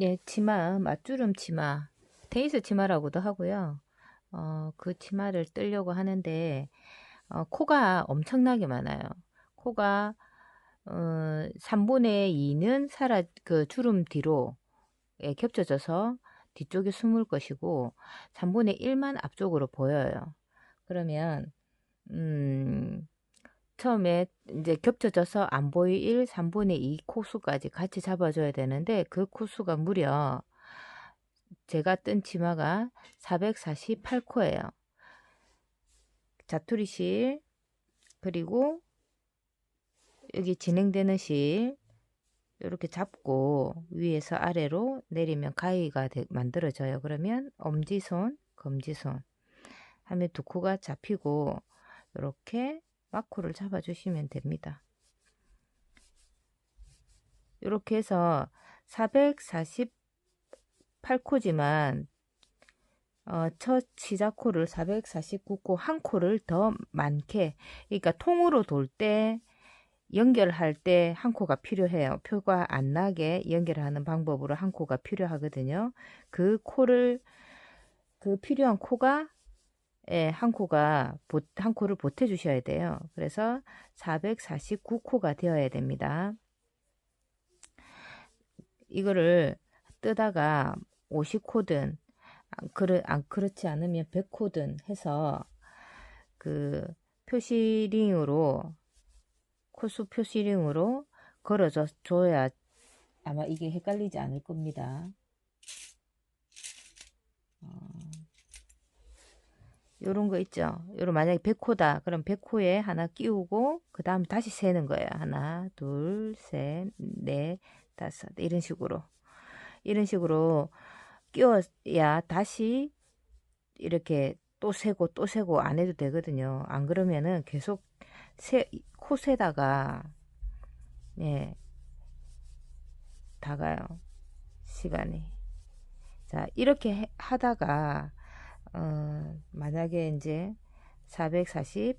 예, 치마, 맞주름 치마, 테니스 치마라고도 하고요. 그 치마를 뜨려고 하는데, 코가 엄청나게 많아요. 코가, 3분의 2는 그 주름 뒤로 겹쳐져서 뒤쪽에 숨을 것이고, 3분의 1만 앞쪽으로 보여요. 그러면, 음, 처음에 이제 겹쳐져서 안 보일 3분의 2 코수까지 같이 잡아줘야 되는데, 그 코수가 무려 제가 뜬 치마가 448코예요. 자투리 실, 그리고 여기 진행되는 실, 이렇게 잡고 위에서 아래로 내리면 가위가 만들어져요. 그러면 엄지손, 검지손 하면 두 코가 잡히고 이렇게 마코를 잡아주시면 됩니다. 이렇게 해서 448코지만 첫 시작코를 449코, 한 코를 더 많게, 그러니까 통으로 돌 때 연결할 때 한 코가 필요해요. 표가 안 나게 연결하는 방법으로 한 코가 필요하거든요. 그 코를, 그 필요한 코가, 예, 한 코를 보태 주셔야 돼요. 그래서 449코가 되어야 됩니다. 이거를 뜨다가 50코든, 그렇지 않으면 100코든 해서 그 표시링으로, 코수 표시링으로 줘야 아마 이게 헷갈리지 않을 겁니다. 요런 거 있죠. 요런 만약에 100호다. 그럼 100호에 하나 끼우고 그 다음 다시 세는 거예요. 하나, 둘, 셋, 넷, 다섯. 이런 식으로 끼워야 다시 이렇게 또 세고 또 세고 안 해도 되거든요. 안 그러면은 계속 코 세다가 예, 다 가요. 시간이. 자, 이렇게 하다가 만약에 이제 448코를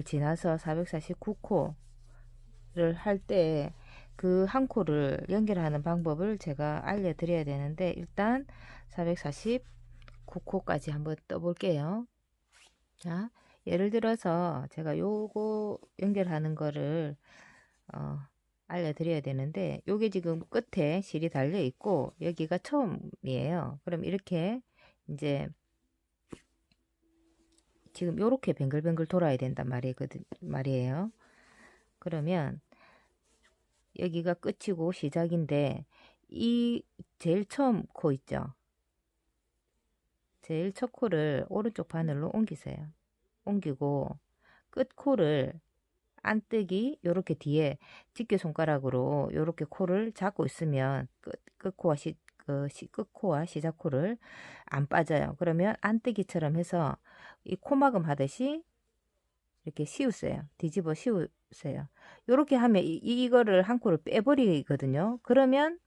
지나서 449코를 할 때 그 한 코를 연결하는 방법을 제가 알려드려야 되는데, 일단 449코까지 한번 떠볼게요. 자, 예를 들어서 제가 요거 연결하는 거를 어, 알려드려야 되는데, 요게 지금 끝에 실이 달려 있고 여기가 처음이에요. 그럼 이렇게 이제 지금 요렇게 뱅글뱅글 돌아야 된단 말이에요. 그러면 여기가 끝이고 시작인데, 이 제일 처음 코 있죠? 제일 첫 코를 오른쪽 바늘로 옮기세요. 옮기고 끝 코를 안뜨기 요렇게 뒤에 집게 손가락으로 요렇게 코를 잡고 있으면 끝코와 시작 코를 안 빠져요. 그러면 안뜨기처럼 해서 이 코막음 하듯이 이렇게 씌우세요. 뒤집어 씌우세요. 요렇게 하면 이거를 한 코를 빼버리거든요. 그러면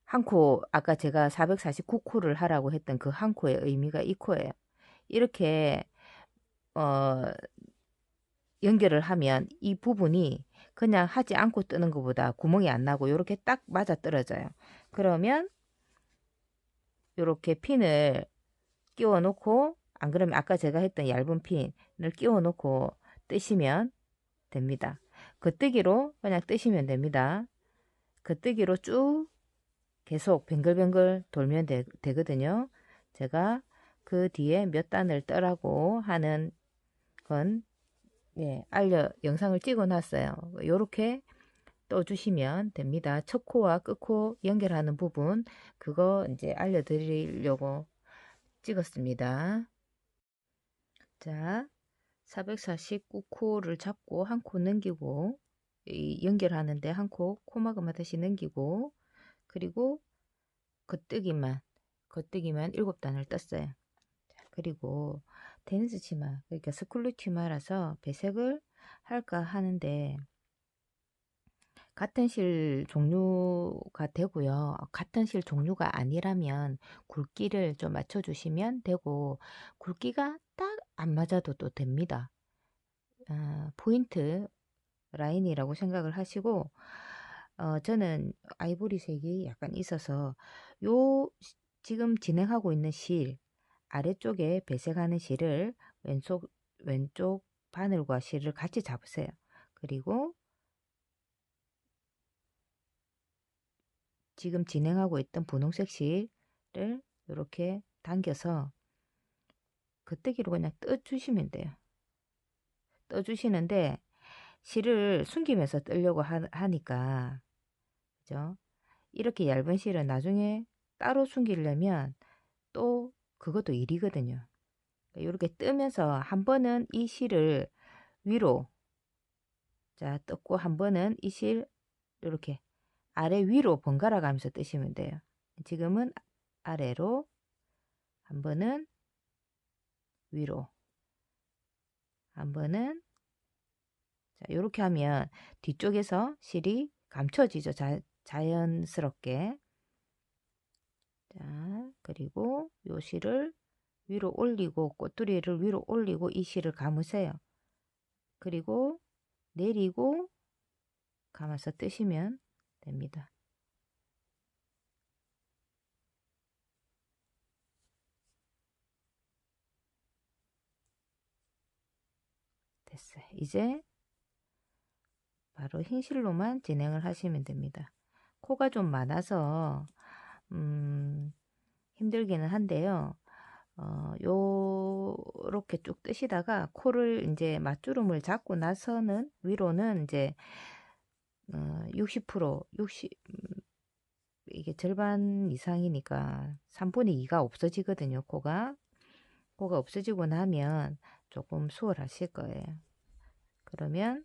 한 코, 아까 제가 449코를 하라고 했던 그 한 코의 의미가 이 코예요. 이렇게 어, 연결을 하면 이 부분이 그냥 하지 않고 뜨는 것보다 구멍이 안 나고 이렇게 딱 맞아 떨어져요. 그러면 이렇게 핀을 끼워 놓고, 안 그러면 아까 제가 했던 얇은 핀을 끼워 놓고 뜨시면 됩니다. 겉뜨기로 그냥 뜨시면 됩니다. 겉뜨기로 쭉 계속 뱅글뱅글 돌면 되거든요. 제가 그 뒤에 몇 단을 떠라고 하는 건 예, 영상을 찍어 놨어요. 요렇게 떠주시면 됩니다. 첫 코와 끝 코 연결하는 부분, 그거 이제 알려드리려고 찍었습니다. 자, 449코를 잡고 한 코 넘기고, 연결하는데 한 코 코막음 하듯이 넘기고, 그리고 겉뜨기만 7단을 떴어요. 자, 그리고 테니스 치마, 그러니까 스쿨루 치마라서 배색을 할까 하는데, 같은 실 종류가 되고요. 같은 실 종류가 아니라면 굵기를 좀 맞춰주시면 되고, 굵기가 딱 안 맞아도 또 됩니다. 포인트, 라인이라고 생각을 하시고, 저는 아이보리색이 약간 있어서 지금 진행하고 있는 실 아래쪽에 배색하는 실을 왼쪽 바늘과 실을 같이 잡으세요. 그리고 지금 진행하고 있던 분홍색 실을 이렇게 당겨서 겉대기로 그냥 떠주시면 돼요. 떠주시는데 실을 숨기면서 뜨려고 하니까, 그죠? 이렇게 얇은 실은 나중에 따로 숨기려면 또 그것도 일이거든요. 이렇게 뜨면서 한 번은 이 실을 위로, 자, 뜯고 한 번은 이 실 이렇게 아래 위로 번갈아 가면서 뜨시면 돼요. 지금은 아래로, 한 번은 위로, 한 번은, 자, 이렇게 하면 뒤쪽에서 실이 감춰지죠. 자연스럽게. 자, 그리고 요 실을 위로 올리고, 꼬투리를 위로 올리고 이 실을 감으세요. 그리고 내리고 감아서 뜨시면 됩니다. 됐어요. 이제 바로 흰 실로만 진행을 하시면 됩니다. 코가 좀 많아서 힘들기는 한데요. 요렇게 쭉 뜨시다가 코를 이제 맞주름을 잡고 나서는 위로는 이제 60% 이게 절반 이상이니까 3분의 2가 없어지거든요. 코가 없어지고 나면 조금 수월하실 거예요. 그러면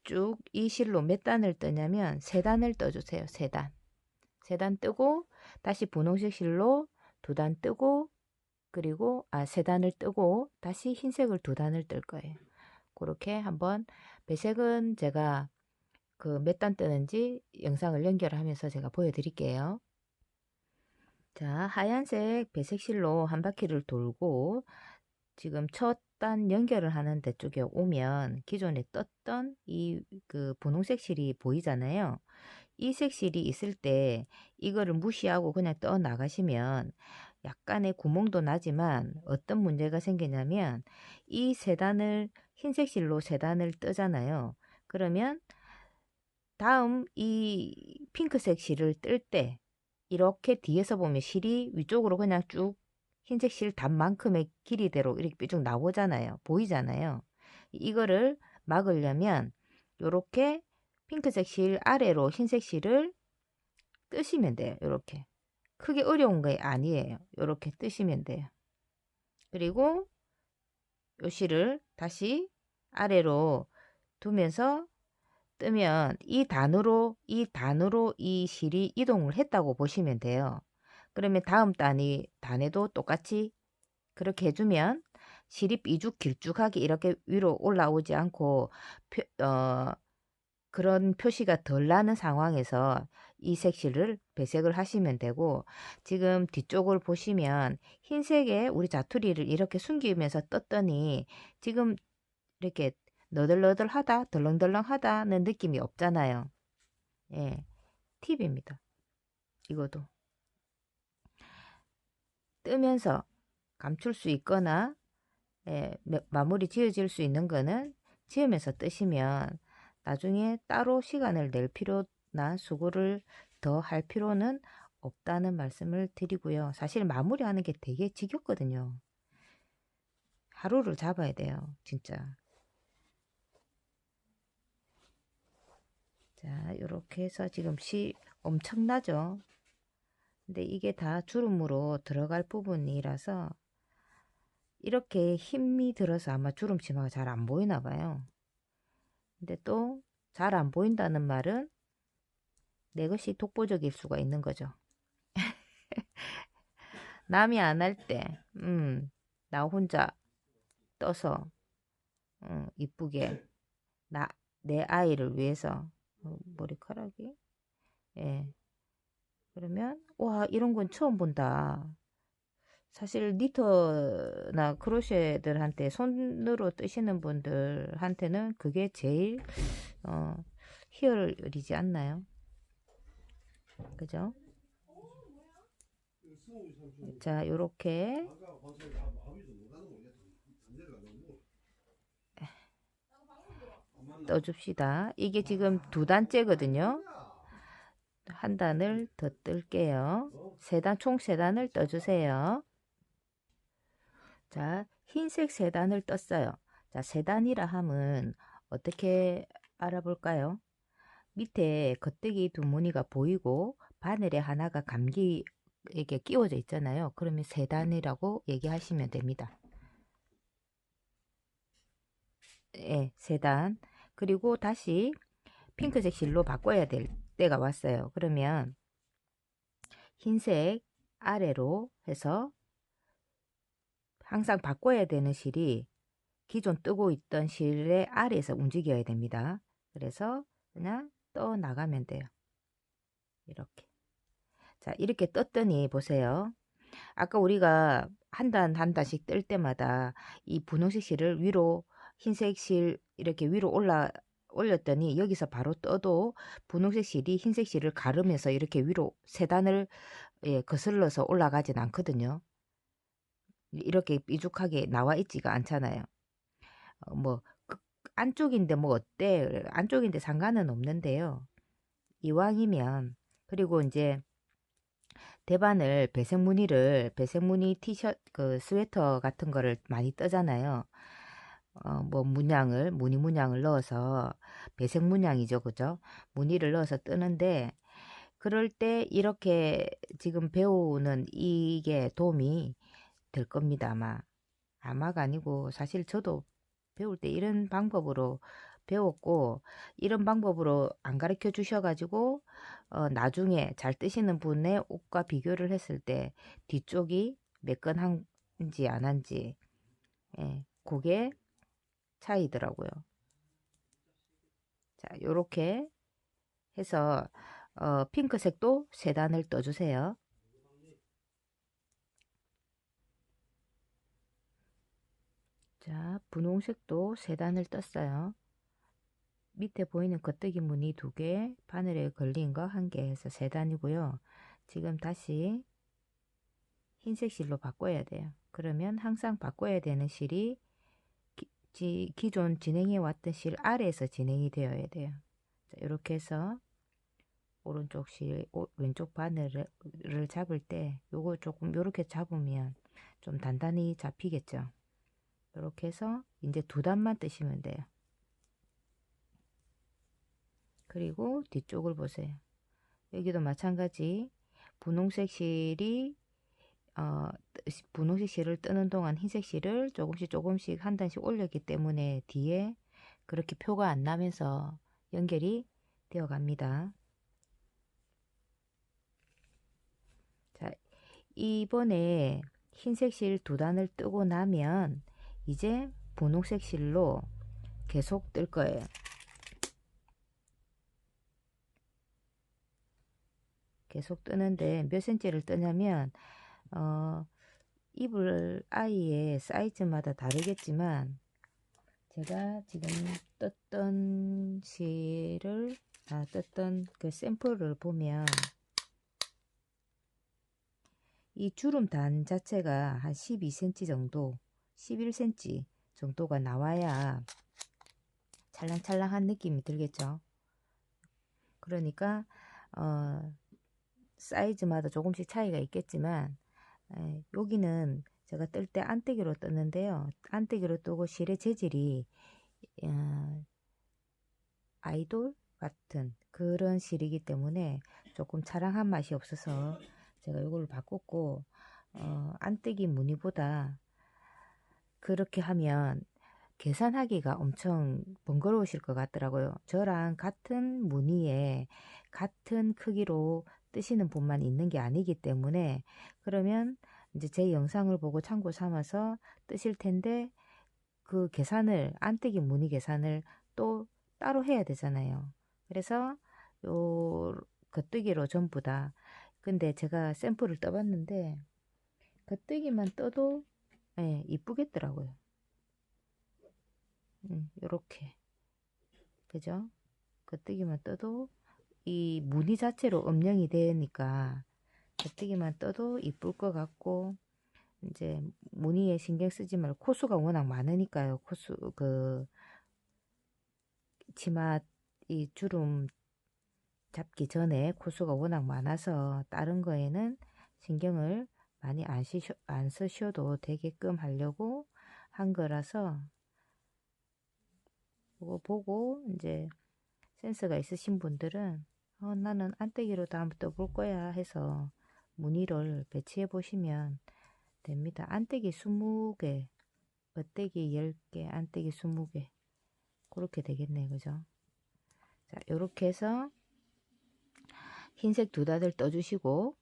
쭉 이 실로 몇 단을 뜨냐면 3단을 떠주세요. 3단. 3단 뜨고 다시 분홍색 실로 2단 뜨고, 그리고 3단을 뜨고 다시 흰색을 2단을 뜰 거예요. 그렇게 한번, 배색은 제가 그 몇 단 뜨는지 영상을 연결하면서 제가 보여드릴게요. 자, 하얀색 배색실로 한 바퀴를 돌고 지금 첫 단 연결을 하는 데 쪽에 오면 기존에 떴던 이 그 분홍색 실이 보이잖아요. 이 색실이 있을 때 이거를 무시하고 그냥 떠 나가시면 약간의 구멍도 나지만 어떤 문제가 생기냐면, 이 세 단을 흰색 실로 세 단을 뜨잖아요. 그러면 다음 이 핑크색 실을 뜰 때 이렇게 뒤에서 보면 실이 위쪽으로 그냥 쭉 흰색 실 단만큼의 길이대로 이렇게 삐쭉 나오잖아요. 보이잖아요. 이거를 막으려면 요렇게 핑크색 실 아래로 흰색 실을 뜨시면 돼요. 요렇게. 크게 어려운 게 아니에요. 요렇게 뜨시면 돼요. 그리고 요 실을 다시 아래로 두면서 뜨면 이 단으로 이 실이 이동을 했다고 보시면 돼요. 그러면 다음 단에도 똑같이 그렇게 해주면 실이 삐죽 길쭉하게 이렇게 위로 올라오지 않고 그런 표시가 덜 나는 상황에서 이 색실을 배색을 하시면 되고, 지금 뒤쪽을 보시면 흰색에 우리 자투리를 이렇게 숨기면서 떴더니 지금 이렇게 너덜너덜하다, 덜렁덜렁하다는 느낌이 없잖아요. 예, 팁입니다. 이것도 뜨면서 감출 수 있거나, 예, 마무리 지어질 수 있는 거는 지으면서 뜨시면 나중에 따로 시간을 낼 필요나 수고를 더 할 필요는 없다는 말씀을 드리고요. 사실 마무리하는 게 되게 지겹거든요. 하루를 잡아야 돼요, 진짜. 자, 이렇게 해서 지금 엄청나죠? 근데 이게 다 주름으로 들어갈 부분이라서 이렇게 힘이 들어서 아마 주름 치마가 잘 안 보이나 봐요. 근데 또 잘 안 보인다는 말은 내 것이 독보적일 수가 있는 거죠. 남이 안 할 때, 나 혼자 떠서, 이쁘게, 내 아이를 위해서, 머리카락이, 예. 그러면, 와, 이런 건 처음 본다. 사실 니터나 크로셰들한테 손으로 뜨시는 분들한테는 그게 제일 어, 희열이지 않나요? 그죠? 자, 요렇게 떠줍시다. 이게 지금 두 단째거든요. 한 단을 더 뜰게요. 총 세 단을 떠주세요. 자, 흰색 세 단을 떴어요. 자, 세 단이라 함은 어떻게 알아볼까요? 밑에 겉뜨기 두 무늬가 보이고 바늘에 하나가 감기 이게 끼워져 있잖아요. 그러면 세 단이라고 얘기하시면 됩니다. 예, 세 단. 그리고 다시 핑크색 실로 바꿔야 될 때가 왔어요. 그러면 흰색 아래로 해서 항상 바꿔야 되는 실이 기존 뜨고 있던 실의 아래에서 움직여야 됩니다. 그래서 그냥 떠 나가면 돼요. 이렇게. 자, 이렇게 떴더니 보세요. 아까 우리가 한 단 한 단씩 뜰 때마다 이 분홍색 실을 위로 흰색 실 이렇게 위로 올렸더니 여기서 바로 떠도 분홍색 실이 흰색 실을 가르면서 이렇게 위로 세 단을 거슬러서 올라가진 않거든요. 이렇게 삐죽하게 나와 있지가 않잖아요. 뭐 안쪽인데 뭐 어때? 안쪽인데 상관은 없는데요. 이왕이면 그리고 이제 대반을 배색 무늬 티셔츠 그 스웨터 같은 거를 많이 뜨잖아요. 뭐 무늬 문양을 넣어서 배색 문양이죠, 그죠? 무늬를 넣어서 뜨는데 그럴 때 이렇게 지금 배우는 이게 도움이 될 겁니다, 아마. 아마가 아니고 사실 저도 배울 때 이런 방법으로 배웠고 이런 방법으로 안 가르쳐 주셔가지고 나중에 잘 뜨시는 분의 옷과 비교를 했을 때 뒤쪽이 매끈한지 안 한지 그게 차이더라고요. 자, 요렇게 해서 핑크색도 세 단을 떠주세요. 자, 분홍색도 세 단을 떴어요. 밑에 보이는 겉뜨기 무늬 2개, 바늘에 걸린 거 1개 해서 세 단이고요. 지금 다시 흰색 실로 바꿔야 돼요. 그러면 항상 바꿔야 되는 실이 기존 진행해 왔던 실 아래에서 진행이 되어야 돼요. 자, 이렇게 해서 오른쪽 실, 왼쪽 바늘을 잡을 때 요거 조금 요렇게 잡으면 좀 단단히 잡히겠죠. 이렇게 해서 이제 두 단만 뜨시면 돼요. 그리고 뒤쪽을 보세요. 여기도 마찬가지 분홍색 실이 분홍색 실을 뜨는 동안 흰색 실을 조금씩 한 단씩 올렸기 때문에 뒤에 그렇게 표가 안 나면서 연결이 되어 갑니다. 자, 이번에 흰색 실 두 단을 뜨고 나면 이제 분홍색 실로 계속 뜰 거예요. 계속 뜨는데 몇 cm를 뜨냐면 입을 아이의 사이즈마다 다르겠지만 제가 지금 떴던 실을 떴던 그 샘플을 보면 이 주름단 자체가 한 12cm 정도 11cm 정도가 나와야 찰랑찰랑한 느낌이 들겠죠. 그러니까 사이즈마다 조금씩 차이가 있겠지만 여기는 제가 뜰 때 안뜨기로 떴는데요. 안뜨기로 뜨고 실의 재질이 아이돌 같은 그런 실이기 때문에 조금 차랑한 맛이 없어서 제가 이걸 바꿨고 안뜨기 무늬보다 그렇게 하면 계산하기가 엄청 번거로우실 것 같더라고요. 저랑 같은 무늬에 같은 크기로 뜨시는 분만 있는 게 아니기 때문에 그러면 이제 제 영상을 보고 참고 삼아서 뜨실 텐데 그 계산을 안뜨기 무늬 계산을 또 따로 해야 되잖아요. 그래서 요 겉뜨기로 전부 다 근데 제가 샘플을 떠봤는데 겉뜨기만 떠도 예, 이쁘겠더라고요. 요렇게. 그죠? 겉뜨기만 떠도 이 무늬 자체로 음영이 되니까 겉뜨기만 떠도 이쁠 것 같고, 이제 무늬에 신경 쓰지 말고 코수가 워낙 많으니까요. 코수 치마 이 주름 잡기 전에 코수가 워낙 많아서 다른 거에는 신경을 많이 안 쓰셔도 되게끔 하려고 한 거라서, 그거 보고 이제 센스가 있으신 분들은 나는 안떼기로도 한번 떠볼 거야 해서 무늬를 배치해 보시면 됩니다. 안떼기 20개, 겉떼기 10개, 안떼기 20개, 그렇게 되겠네요. 그죠? 자, 요렇게 해서 흰색 두 다들 떠주시고,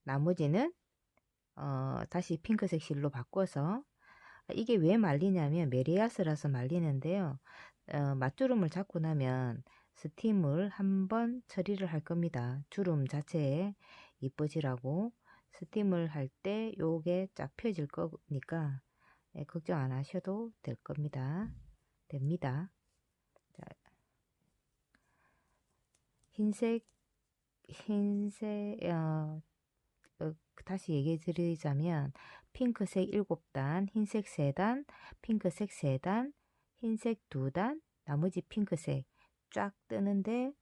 나머지는 다시 핑크색 실로 바꿔서, 이게 왜 말리냐면 메리아스라서 말리는데요. 맞주름을 잡고 나면 스팀을 한번 처리를 할 겁니다. 주름 자체에 이뻐지라고 스팀을 할 때 요게 쫙 펴질 거니까 걱정 안 하셔도 될 겁니다. 됩니다. 자, 흰색 다시 얘기해 드리자면 핑크색 7단, 흰색 3단, 핑크색 3단, 흰색 2단, 나머지 핑크색 쫙 뜨는데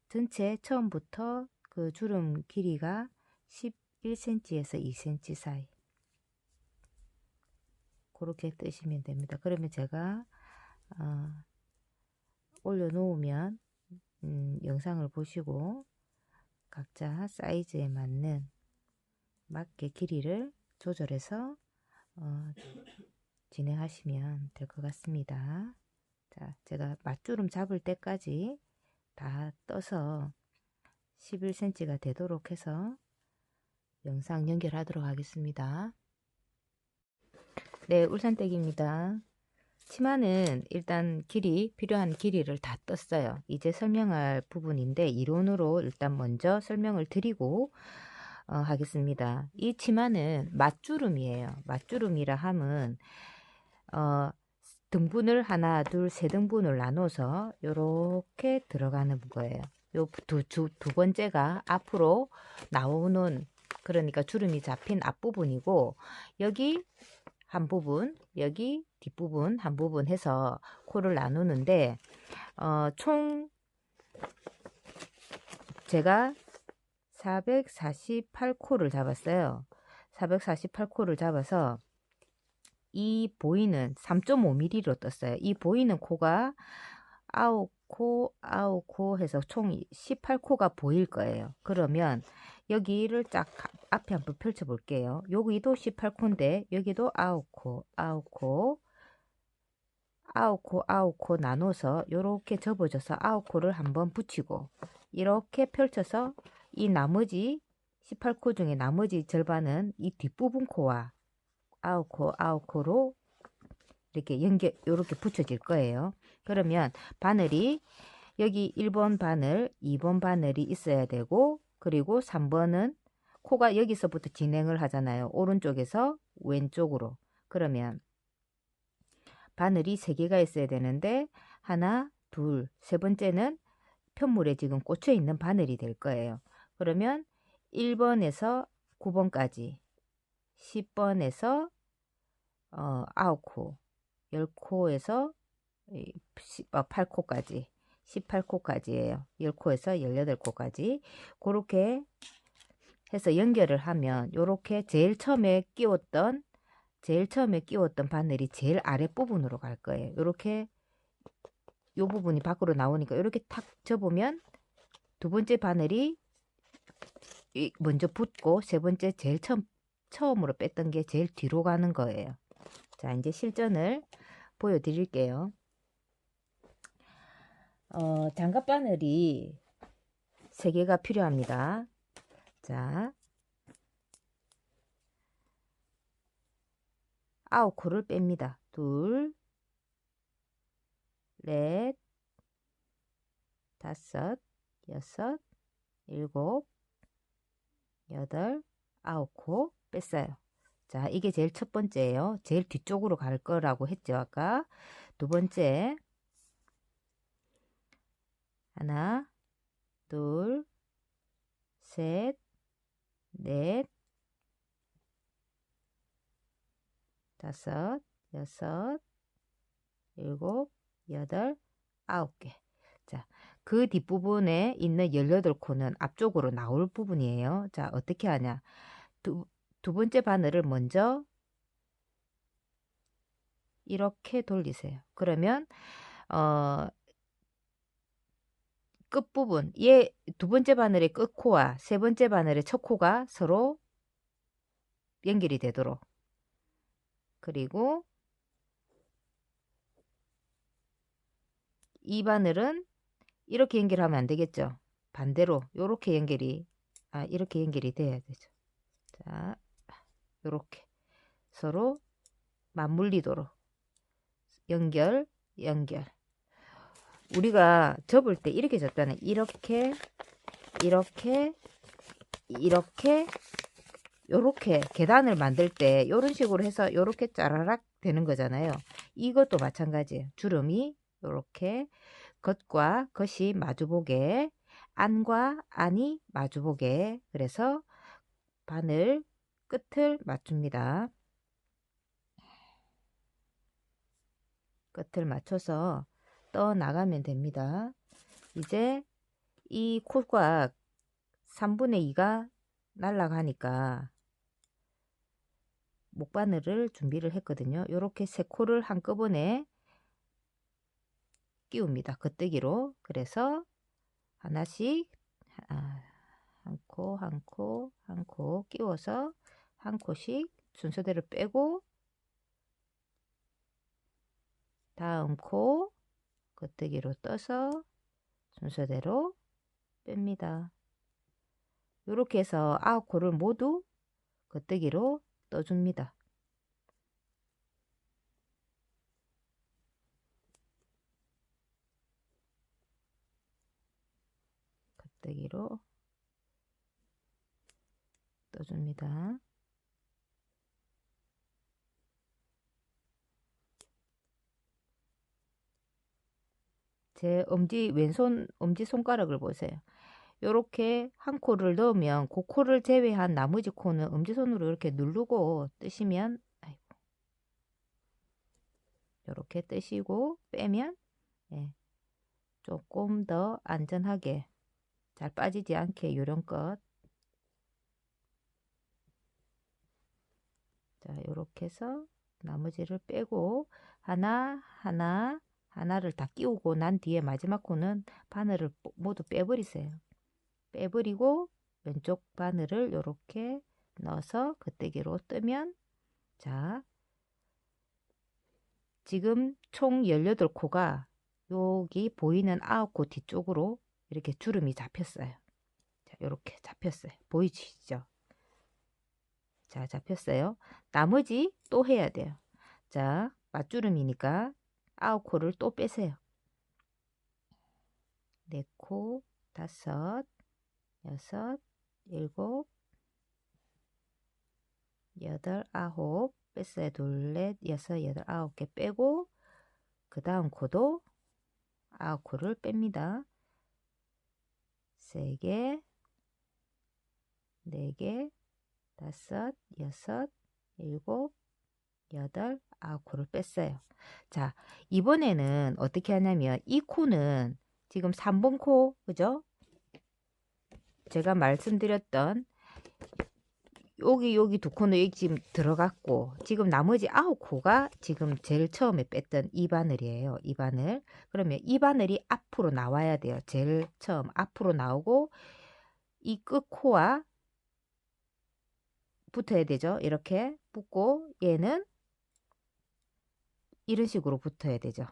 전체 처음부터 그 주름 길이가 11cm에서 2cm 사이, 그렇게 뜨시면 됩니다. 그러면 제가 올려놓으면 영상을 보시고 각자 사이즈에 맞게 길이를 조절해서 진행하시면 될 것 같습니다. 자, 제가 맞주름 잡을 때까지 다 떠서 11cm가 되도록 해서 영상 연결하도록 하겠습니다. 네, 울산댁입니다. 치마는 일단 필요한 길이를 다 떴어요. 이제 설명할 부분인데 이론으로 일단 먼저 설명을 드리고 하겠습니다. 이 치마는 맞주름이에요. 맞주름이라 함은 등분을 하나, 둘, 세 등분을 나눠서 이렇게 들어가는 거예요. 요 두 번째가 앞으로 나오는, 그러니까 주름이 잡힌 앞부분이고, 여기 한 부분, 여기 뒷부분 한 부분 해서 코를 나누는데, 총 제가 448코를 잡았어요. 448코를 잡아서 이 보이는 3.5mm로 떴어요. 이 보이는 코가 9코 해서 총 18코가 보일 거예요. 그러면 여기를 쫙 앞에 한번 펼쳐 볼게요. 여기도 18코인데 여기도 9코 나눠서 이렇게 접어줘서 9코를 한번 붙이고, 이렇게 펼쳐서 이 나머지 18코 중에 나머지 절반은 이 뒷부분 코와 9코로 이렇게 이렇게 붙여질 거예요. 그러면 바늘이 여기 1번 바늘, 2번 바늘이 있어야 되고, 그리고 3번은 코가 여기서부터 진행을 하잖아요. 오른쪽에서 왼쪽으로. 그러면 바늘이 3개가 있어야 되는데, 하나, 둘, 세 번째는 편물에 지금 꽂혀 있는 바늘이 될 거예요. 그러면 1번에서 9번까지, 10번에서 9코, 10코에서 8코까지, 18코까지예요. 10코에서 18코까지. 그렇게 해서 연결을 하면 요렇게 제일 처음에 끼웠던 바늘이 제일 아랫부분으로 갈 거예요. 요렇게 요 부분이 밖으로 나오니까 이렇게 탁 접으면 두 번째 바늘이 먼저 붙고, 세 번째 제일 처음으로 뺐던 게 제일 뒤로 가는 거예요. 자, 이제 실전을 보여드릴게요. 장갑 바늘이 3개가 필요합니다. 자, 9코를 뺍니다. 둘, 넷, 다섯, 여섯, 일곱, 여덟, 9코 뺐어요. 자, 이게 제일 첫 번째예요. 제일 뒤쪽으로 갈 거라고 했죠, 아까. 두 번째. 하나, 둘, 셋, 넷, 다섯, 여섯, 일곱, 여덟, 아홉 개. 자, 그 뒷부분에 있는 18코는 앞쪽으로 나올 부분이에요. 자, 어떻게 하냐. 두 번째 바늘을 먼저 이렇게 돌리세요. 그러면 끝부분, 두 번째 바늘의 끝코와 세 번째 바늘의 첫 코가 서로 연결이 되도록. 그리고 이 바늘은 이렇게 연결하면 안 되겠죠. 반대로 이렇게 이렇게 연결이 돼야 되죠. 자, 이렇게 서로 맞물리도록 연결. 우리가 접을 때 이렇게 접잖아요. 이렇게 요렇게 계단을 만들 때 이런 식으로 해서 요렇게 짜라락 되는 거잖아요. 이것도 마찬가지예요. 주름이 요렇게 겉과 겉이 마주보게, 안과 안이 마주보게. 그래서 바늘 끝을 맞춥니다. 끝을 맞춰서 떠 나가면 됩니다. 이제 이 코가 3분의 2가 날아가니까 목바늘을 준비를 했거든요. 이렇게 세 코를 한꺼번에 끼웁니다. 겉뜨기로. 그래서 하나씩 한 코 끼워서 한 코씩 순서대로 빼고 다음 코 겉뜨기로 떠서 순서대로 뺍니다. 이렇게 해서 9코를 모두 겉뜨기로 떠줍니다. 겉뜨기로 떠줍니다. 제 왼손 엄지손가락을 보세요. 요렇게 한 코를 넣으면 그 코를 제외한 나머지 코는 엄지손으로 이렇게 누르고 뜨시면 요렇게 뜨시고 빼면 조금 더 안전하게 잘 빠지지 않게 요령껏 자 요렇게 해서 나머지를 빼고 하나를 다 끼우고 난 뒤에 마지막 코는 바늘을 모두 빼버리세요. 빼버리고 왼쪽 바늘을 이렇게 넣어서 겉뜨기로 뜨면 자 지금 총 18코가 여기 보이는 9코 뒤쪽으로 이렇게 주름이 잡혔어요. 자, 이렇게 잡혔어요. 보이시죠? 자, 잡혔어요. 나머지 또 해야 돼요. 자, 맞주름이니까 9코를 또 빼세요. 4코, 5, 6, 7, 8, 9 뺐어요. 둘, 넷, 여섯, 여덟, 9개 빼고 그 다음 코도 9코를 뺍니다. 3개, 4개, 5, 6, 7, 8, 9코를 뺐어요. 자, 이번에는 어떻게 하냐면 이 코는 지금 3번 코, 그죠? 제가 말씀드렸던 여기 두 코는 여기 지금 들어갔고 지금 나머지 9코가 지금 제일 처음에 뺐던 이 바늘이에요. 이 바늘. 그러면 이 바늘이 앞으로 나와야 돼요. 제일 처음 앞으로 나오고 이 끝코와 붙어야 되죠. 이렇게 붙고 얘는 이런 식으로 붙어야 되죠.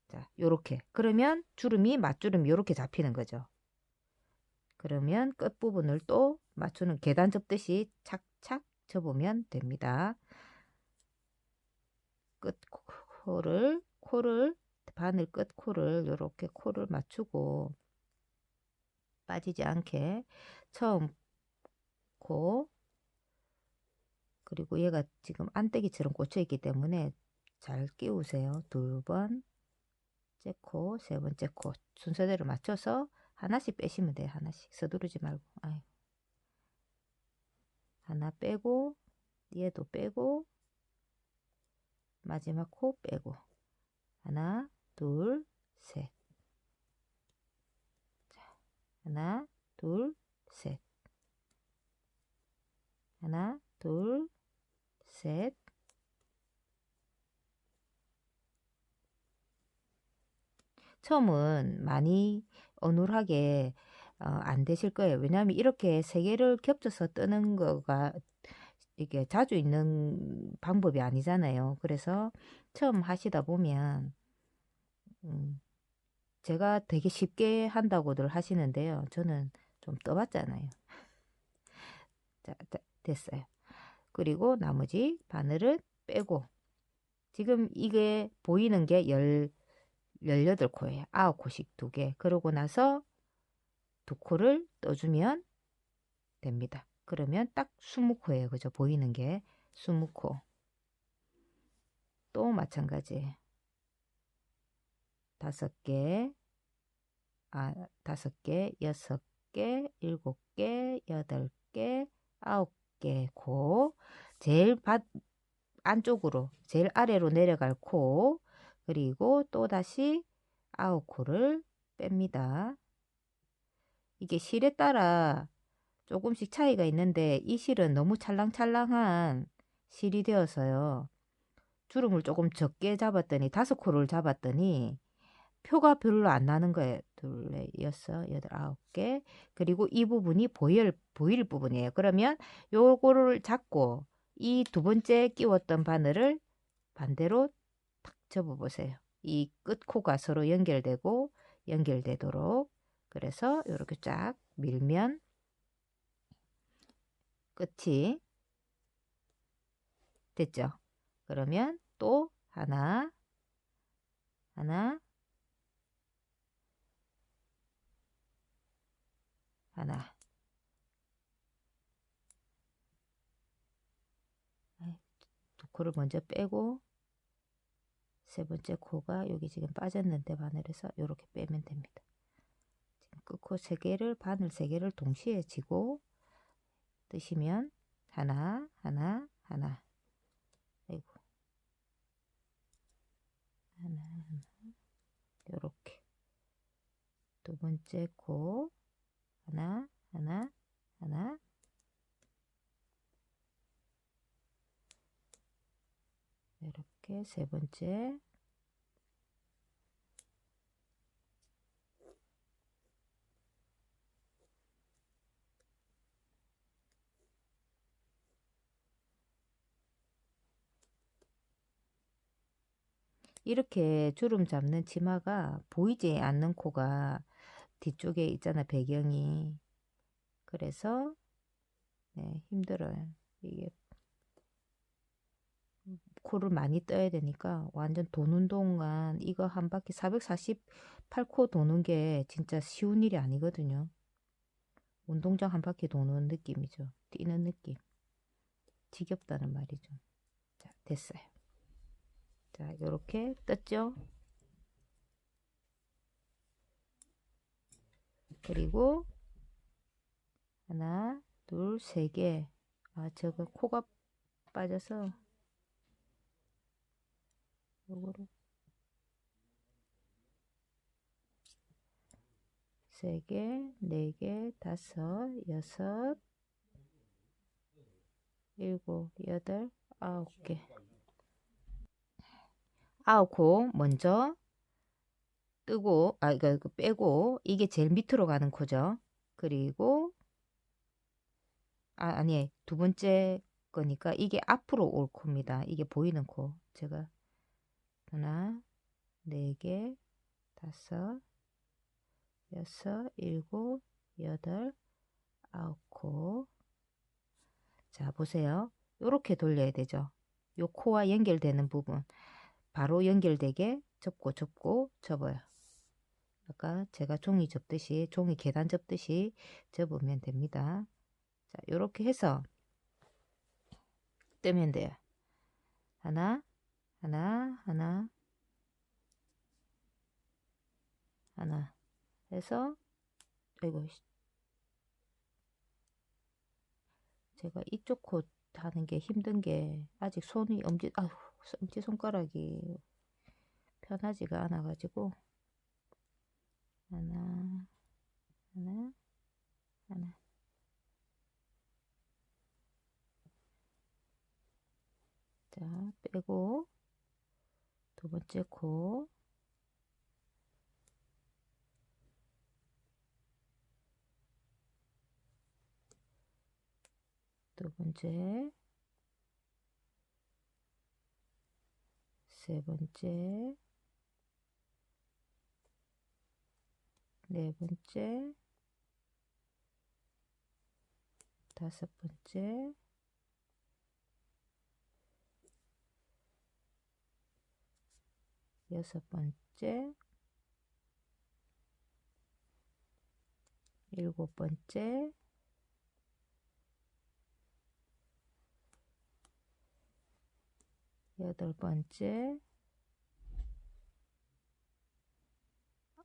자, 요렇게. 그러면 주름이 맞주름이 요렇게 잡히는 거죠. 그러면 끝부분을 또 맞추는 계단 접듯이 착착 접으면 됩니다. 코를 바늘 끝 코를 요렇게 코를 맞추고 빠지지 않게 처음 코 그리고 얘가 지금 안떼기처럼 꽂혀 있기 때문에 잘 끼우세요. 두 번째 코, 세 번째 코 순서대로 맞춰서 하나씩 빼시면 돼요. 하나씩 서두르지 말고. 아유. 하나 빼고 얘도 빼고 마지막 코 빼고 하나 둘 셋. 자, 하나 둘 셋. 하나 둘 셋. 처음은 많이 어눌하게 안 되실 거예요. 왜냐하면 이렇게 세 개를 겹쳐서 뜨는 거가 이게 자주 있는 방법이 아니잖아요. 그래서 처음 하시다 보면 제가 되게 쉽게 한다고들 하시는데요. 저는 좀 떠봤잖아요. 자, 됐어요. 그리고 나머지 바늘은 빼고 지금 이게 보이는 게 18코예요. 9코씩 2개. 그러고 나서 2코를 떠주면 됩니다. 그러면 딱 20코예요. 그죠? 보이는 게 20코. 또 마찬가지. 5개, 5개, 6개, 7개, 8개, 9개 코. 제일 안쪽으로, 제일 아래로 내려갈 코. 그리고 또 다시 9코를 뺍니다. 이게 실에 따라 조금씩 차이가 있는데 이 실은 너무 찰랑찰랑한 실이 되어서요. 주름을 조금 적게 잡았더니 5코를 잡았더니 표가 별로 안 나는 거예요. 둘, 넷, 여섯, 여덟, 9개. 그리고 이 부분이 보일 부분이에요. 그러면 요거를 잡고 이 두 번째 끼웠던 바늘을 반대로 탁 접어보세요. 이 끝코가 서로 연결되도록. 그래서 이렇게 쫙 밀면 끝이 됐죠. 그러면 또 하나, 하나, 하나. 두 코를 먼저 빼고 세 번째 코가 여기 지금 빠졌는데 바늘에서 이렇게 빼면 됩니다. 지금 끝코 3개를 바늘 3개를 동시에 쥐고 뜨시면 하나, 하나, 하나. 아이고. 하나, 하나. 요렇게. 두 번째 코 하나, 하나, 하나. 이렇게 세 번째. 이렇게 주름 잡는 치마가 보이지 않는 코가 뒤쪽에 있잖아, 배경이. 그래서 네, 힘들어요. 이게 코를 많이 떠야 되니까 완전 도는 동안 이거 한 바퀴 448코 도는 게 진짜 쉬운 일이 아니거든요. 운동장 한 바퀴 도는 느낌이죠. 뛰는 느낌. 지겹다는 말이죠. 자, 됐어요. 자, 요렇게 떴죠? 그리고 하나, 둘, 3개. 저거 코가 빠져서 요거를 3개, 4개, 5, 6, 7, 8, 9개. 9코 먼저 뜨고 이거 빼고 이게 제일 밑으로 가는 코죠. 그리고 아니 두 번째 거니까 이게 앞으로 올 코입니다. 이게 보이는 코. 제가 하나, 4개, 5, 6, 7, 8, 9코. 자, 보세요. 요렇게 돌려야 되죠. 요 코와 연결되는 부분. 바로 연결되게 접고 접어요. 아까 제가 종이 계단 접듯이 접으면 됩니다. 자, 요렇게 해서 떼면 돼요. 하나, 하나, 하나, 하나 해서, 이거 제가 이쪽 코 하는 게 힘든 게 아직 손이 엄지손가락이 편하지가 않아 가지고 하나, 하나, 하나. 자, 빼고 두 번째 코, 두 번째, 세 번째, 네 번째, 다섯 번째, 여섯 번째, 일곱 번째, 여덟 번째,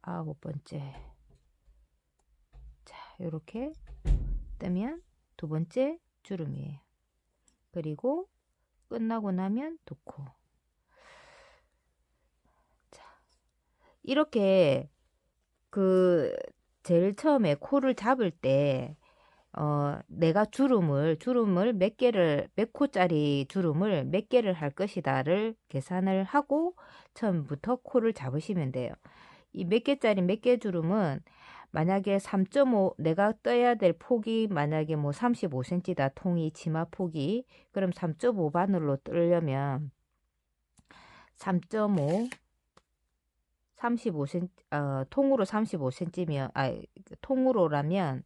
아홉 번째. 자, 요렇게 뜨면 두 번째 주름이에요. 그리고 끝나고 나면 두 코. 자, 이렇게 제일 처음에 코를 잡을 때 내가 주름을 몇 코짜리 주름을 몇 개를 할 것이다를 계산을 하고 처음부터 코를 잡으시면 돼요. 이 몇 개짜리 몇 개 주름은 만약에 3.5 내가 떠야 될 폭이 만약에 뭐 35cm다 통이 치마 폭이 그럼 3.5 바늘로 뜨려면 3.5 35cm 통으로 35cm면 통으로라면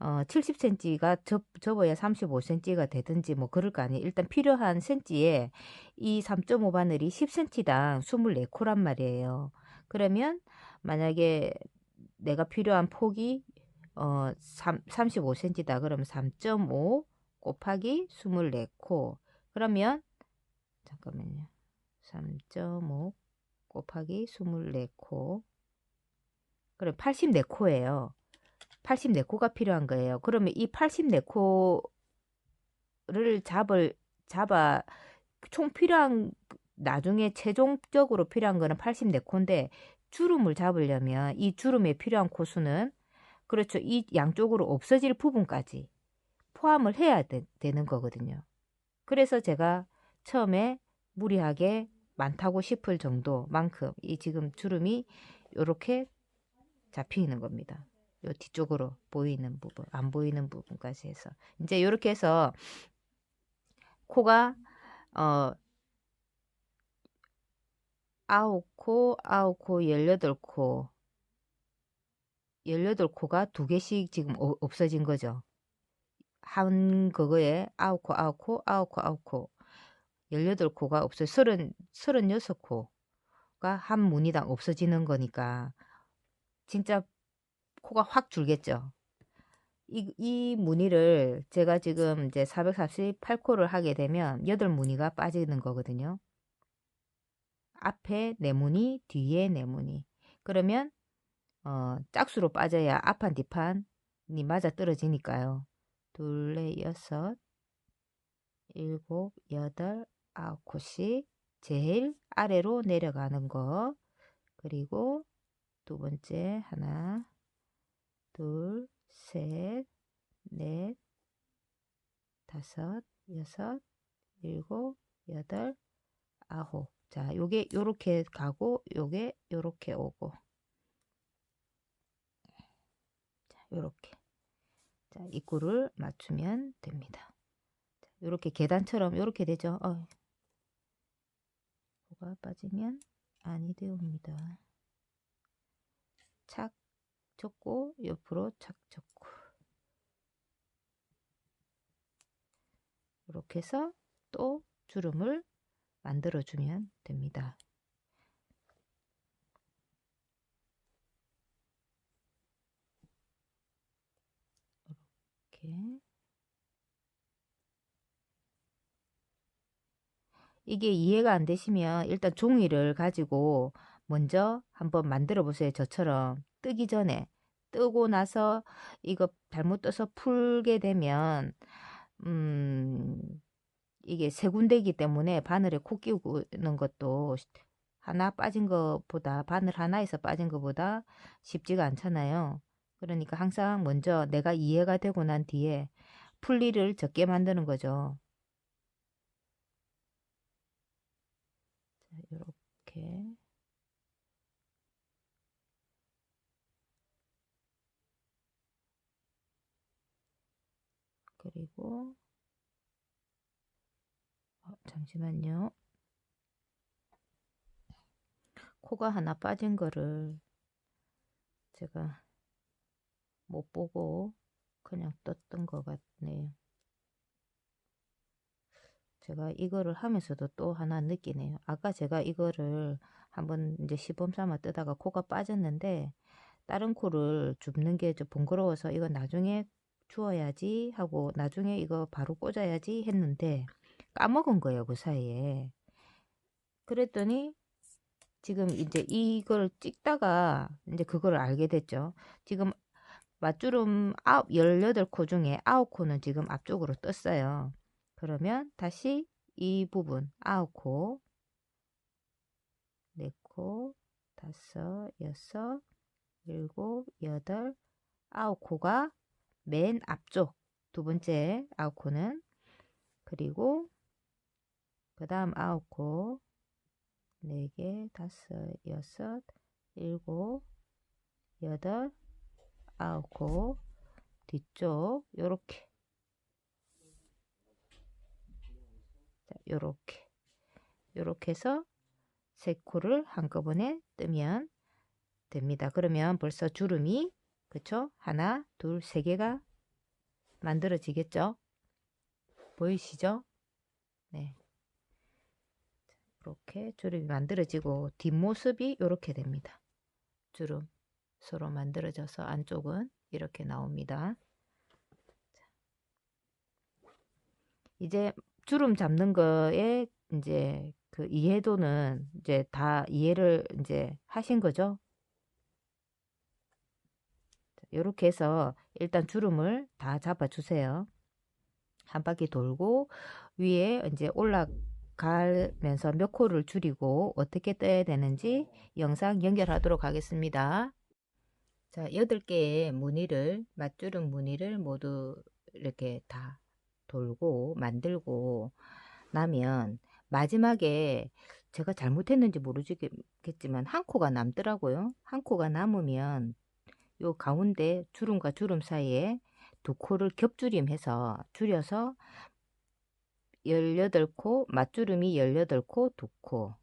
70cm가 접어야 35cm가 되든지 뭐 그럴 거 아니에요. 일단 필요한 cm에 이 3.5 바늘이 10cm당 24코란 말이에요. 그러면 만약에 내가 필요한 폭이 35cm다. 그러면 3.5 곱하기 24코. 그러면 잠깐만요. 3.5 곱하기 24코. 그럼 84코예요. 84코가 필요한 거예요. 그러면 이 84코를 잡아 총 필요한 나중에 최종적으로 필요한 거는 84코인데 주름을 잡으려면 이 주름에 필요한 코수는 그렇죠. 이 양쪽으로 없어질 부분까지 포함을 해야 되는 거거든요. 그래서 제가 처음에 무리하게 많다고 싶을 정도만큼 이 지금 주름이 이렇게 잡혀 있는 겁니다. 요 뒤쪽으로 보이는 부분, 안 보이는 부분까지 해서 이제 이렇게 해서 코가 9코, 9코, 18코, 18코가 두 개씩 지금 없어진 거죠. 한 그거에 9코, 9코, 9코, 9코, 18코가 없어요. 36코가 한 무늬당 없어지는 거니까 진짜 코가 확 줄겠죠. 이 무늬를 제가 지금 이제 448코를 하게 되면 8무늬가 빠지는 거거든요. 앞에 4무늬, 뒤에 4무늬. 그러면 짝수로 빠져야 앞판 뒷판이 맞아 떨어지니까요. 둘, 넷, 여섯, 일곱, 여덟, 아홉 코씩 제일 아래로 내려가는 거. 그리고 두 번째 하나, 둘, 셋, 넷, 다섯, 여섯, 일곱, 여덟, 아홉. 자, 요게 요렇게 가고 요게 요렇게 오고. 자, 요렇게. 자, 입구를 맞추면 됩니다. 자, 요렇게 계단처럼 요렇게 되죠. 코가 빠지면 아니 되옵니다. 착 쳤고 옆으로 착 쳤고. 이렇게 해서 또 주름을 만들어 주면 됩니다. 이렇게 이게 이해가 안 되시면 일단 종이를 가지고 먼저 한번 만들어 보세요. 저처럼 뜨기 전에. 뜨고 나서 이거 잘못 떠서 풀게 되면 음 이게 세 군데이기 때문에 바늘에 코 끼우는 것도 하나 빠진 것보다 바늘 하나에서 빠진 것보다 쉽지가 않잖아요. 그러니까 항상 먼저 내가 이해가 되고 난 뒤에 풀리를 적게 만드는 거죠. 이렇게 그리고 잠시만요. 코가 하나 빠진 거를 제가 못 보고 그냥 떴던 것 같네요. 제가 이거를 하면서도 또 하나 느끼네요. 아까 제가 이거를 한번 이제 시범 삼아 뜨다가 코가 빠졌는데 다른 코를 줍는 게 좀 번거로워서 이거 나중에 주워야지 하고 나중에 이거 바로 꽂아야지 했는데 까먹은 거예요, 그 사이에. 그랬더니 지금 이제 이걸 찍다가 이제 그걸 알게 됐죠. 지금 맞주름 18코 중에 9코는 지금 앞쪽으로 떴어요. 그러면 다시 이 부분 9코, 4코, 5, 6, 7, 8, 9코가 맨 앞쪽 두 번째 9코는 그리고 그 다음 9코 4개, 5, 6, 7, 8, 9코 뒤쪽 요렇게 요렇게 해서 세 코를 한꺼번에 뜨면 됩니다. 그러면 벌써 주름이 그쵸? 하나, 둘, 세 개가 만들어지겠죠? 보이시죠? 네. 이렇게 주름이 만들어지고 뒷모습이 이렇게 됩니다. 주름 서로 만들어져서 안쪽은 이렇게 나옵니다. 이제 주름 잡는 거에 이제 그 이해도는 이제 다 이해를 이제 하신 거죠? 이렇게 해서 일단 주름을 다 잡아 주세요. 한 바퀴 돌고 위에 이제 올라가면서 몇 코를 줄이고 어떻게 떠야 되는지 영상 연결하도록 하겠습니다. 자, 8개의 무늬를 맞주름 무늬를 모두 이렇게 다 돌고 만들고 나면 마지막에 제가 잘못했는지 모르겠지만 한 코가 남더라고요. 한 코가 남으면 요 가운데 주름과 주름 사이에 두 코를 겹줄임해서 줄여서 18코, 맞주름이 18코, 2코.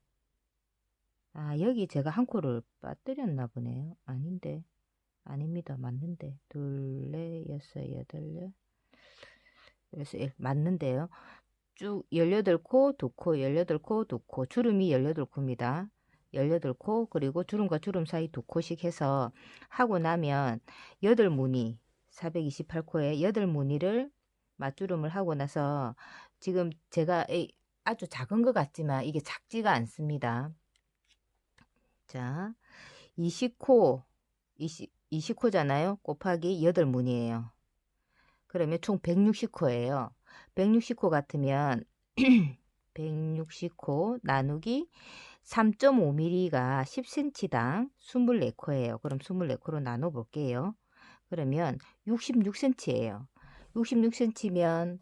아, 여기 제가 한 코를 빠뜨렸나 보네요. 아닌데. 아닙니다. 맞는데. 둘, 넷, 여섯, 여덟, 그래서 맞는데요. 쭉 18코, 2코, 18코, 2코. 주름이 18코입니다. 18코, 그리고 주름과 주름 사이 2코씩 해서 하고 나면 8무늬, 428코에 8무늬를 맞주름을 하고 나서 지금 제가 아주 작은 것 같지만 이게 작지가 않습니다. 자, 20코, 20코잖아요. 곱하기 8무늬예요. 그러면 총 160코예요. 160코 같으면 160코 나누기 3.5mm가 10cm당 24코예요. 그럼 24코로 나눠 볼게요. 그러면 66cm예요. 66cm면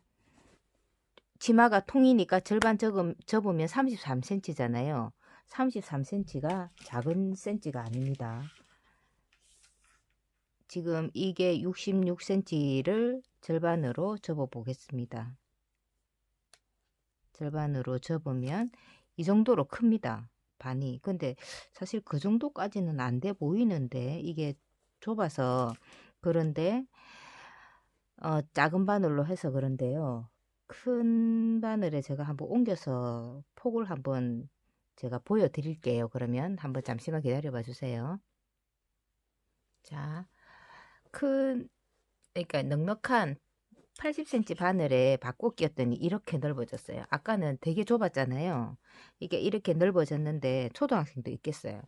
치마가 통이니까 절반 접으면 33cm잖아요. 33cm가 작은 cm가 아닙니다. 지금 이게 66cm를 절반으로 접어 보겠습니다. 절반으로 접으면 이 정도로 큽니다. 반이. 근데 사실 그 정도까지는 안 돼 보이는데 이게 좁아서 그런데 작은 바늘로 해서 그런데요. 큰 바늘에 제가 한번 옮겨서 폭을 한번 제가 보여드릴게요. 그러면 한번 잠시만 기다려 봐 주세요. 자, 그러니까 넉넉한 80cm 바늘에 바꿔 끼웠더니 이렇게 넓어졌어요. 아까는 되게 좁았잖아요. 이게 이렇게 넓어졌는데 초등학생도 있겠어요.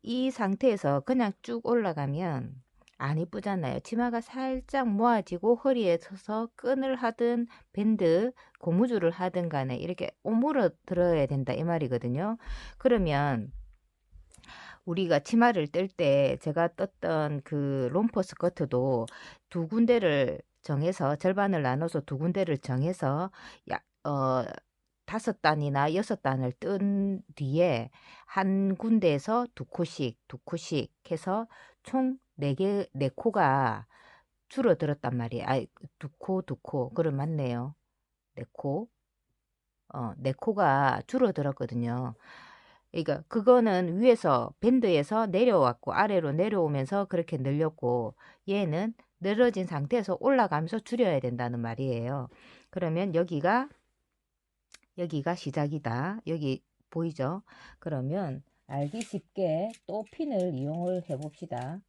이 상태에서 그냥 쭉 올라가면 안 이쁘잖아요. 치마가 살짝 모아지고 허리에 서서 끈을 하든 밴드 고무줄을 하든 간에 이렇게 오므러 들어야 된다 이 말이거든요. 그러면 우리가 치마를 뜰 때 제가 떴던 그 롬퍼 스커트도 두 군데를 정해서 절반을 나눠서 두 군데를 정해서 약 5단이나 6단을 뜬 뒤에 한 군데에서 두 코씩 두 코씩 해서 총 4개 4코가 줄어들었단 말이에요. 아, 두 코 두 코. 그럼 맞네요. 4코. 4코가 줄어들었거든요. 그러니까 그거는 위에서 밴드에서 내려왔고 아래로 내려오면서 그렇게 늘렸고 얘는 늘어진 상태에서 올라가면서 줄여야 된다는 말이에요. 그러면 여기가 시작이다. 여기 보이죠? 그러면 알기 쉽게 또 핀을 이용을 해 봅시다.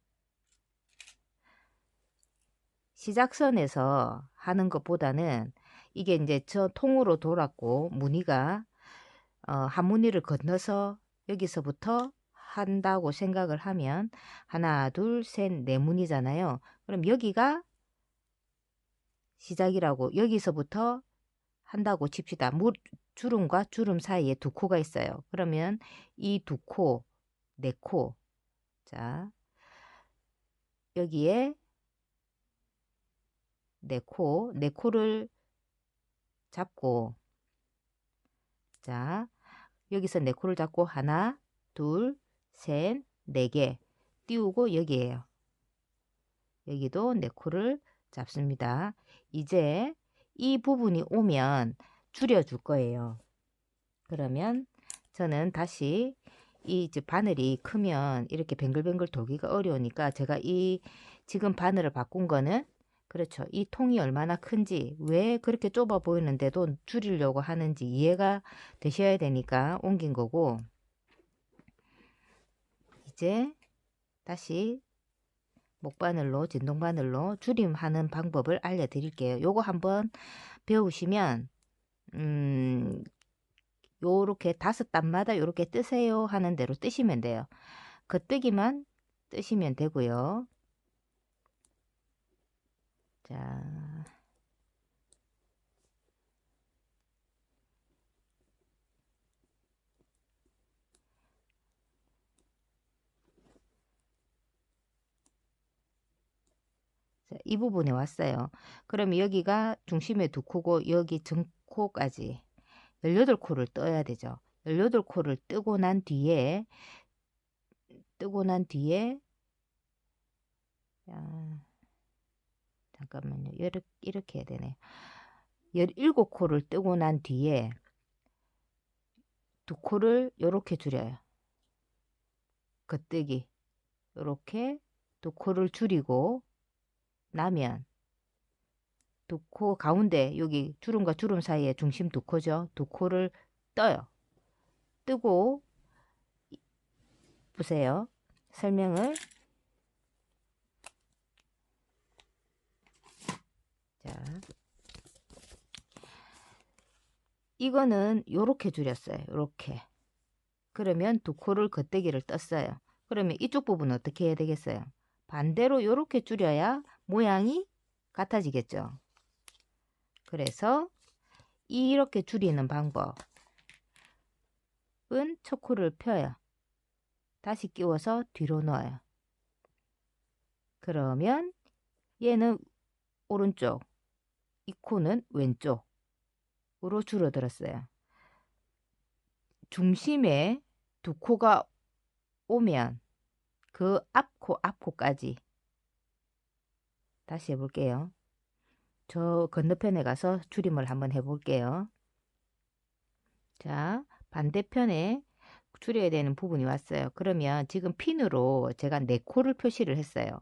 시작선에서 하는 것보다는 이게 이제 저 통으로 돌았고 무늬가 한 무늬를 건너서 여기서부터 한다고 생각을 하면 하나 둘 셋 네 무늬잖아요. 그럼 여기가 시작이라고 여기서부터 한다고 칩시다. 주름과 주름 사이에 두 코가 있어요. 그러면 이 두 코, 네 코. 자, 여기에 네 코를 잡고 자, 여기서 네 코를 잡고 하나, 둘, 셋, 네 개 띄우고 여기에요. 여기도 네 코를 잡습니다. 이제 이 부분이 오면 줄여줄 거예요. 그러면 저는 다시 이 바늘이 크면 이렇게 뱅글뱅글 돌기가 어려우니까 제가 이 지금 바늘을 바꾼 거는 그렇죠. 이 통이 얼마나 큰지 왜 그렇게 좁아 보이는데도 줄이려고 하는지 이해가 되셔야 되니까 옮긴 거고 이제 다시 목바늘로 진동바늘로 줄임하는 방법을 알려드릴게요. 요거 한번 배우시면 요렇게 5단마다 요렇게 뜨세요 하는 대로 뜨시면 돼요. 그 뜨기만 뜨시면 되고요. 자, 이 부분에 왔어요. 그럼 여기가 중심의 두 코고 여기 등코까지 18코를 떠야 되죠. 18코를 뜨고 난 뒤에 잠깐만요. 이렇게 해야 되네. 17코를 뜨고 난 뒤에 두 코를 요렇게 줄여요. 겉뜨기 요렇게 두 코를 줄이고 나면 두 코 가운데 여기 주름과 주름 사이에 중심 두 코죠. 두 코를 떠요. 뜨고 보세요. 설명을 자 이거는 요렇게 줄였어요. 요렇게 그러면 두 코를 겉대기를 떴어요. 그러면 이쪽 부분은 어떻게 해야 되겠어요? 반대로 요렇게 줄여야 모양이 같아지겠죠. 그래서 이렇게 줄이는 방법은 첫 코를 펴요. 다시 끼워서 뒤로 넣어요. 그러면 얘는 오른쪽, 이 코는 왼쪽으로 줄어들었어요. 중심에 두 코가 오면 그 앞코까지 다시 해볼게요. 저 건너편에 가서 줄임을 한번 해볼게요. 자, 반대편에 줄여야 되는 부분이 왔어요. 그러면 지금 핀으로 제가 4코를 표시를 했어요.